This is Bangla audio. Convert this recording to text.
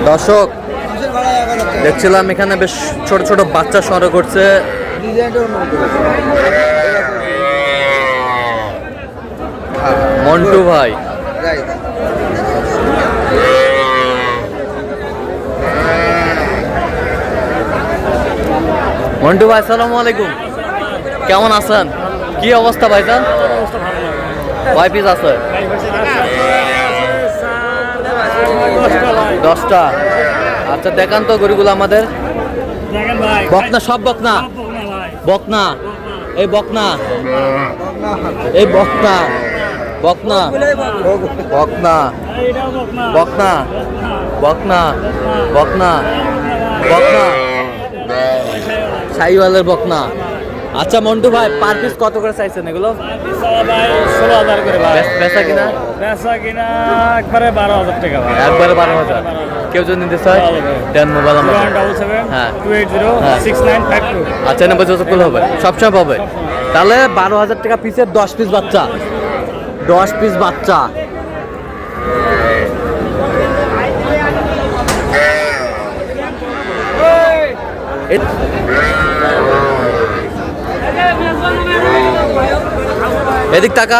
দর্শক দেখছিলাম এখানে বেশ ছোট ছোট বাচ্চা সংগ্রহ করছে। মন্টু ভাই, মন্টু ভাই আসসালামু আলাইকুম, কেমন আছেন? কি অবস্থা ভাইজান? কয় পিস আছে? 10টা। আচ্ছা দেখান তো গরুগুলো আমাদের। বকনা, সব বকনা? বকনা, এই বকনা, এই বকনা, বকনা, বকনা, বকনা, বকনা, বকনা, বকনা, শাহিওয়ালের বকনা। আচ্ছা মন্টু ভাই, পার পিস কত করে চাইছেন এগুলো? 16,000 করে ভাই। বেচা কিনা? বেচা কিনা একবারে 12,000 টাকা ভাই। একবারে 12,000। কেউ যদি নিতে চায় দেন মোবাইল নাম্বার। 017 হ্যাঁ 280 6952। আচ্ছা নম্বর যোগাযোগ হবে, সবসময় পাবে। তাহলে 12,000 টাকা পিসের 10 পিস বাচ্চা, 10 পিস বাচ্চা। এদিক টাকা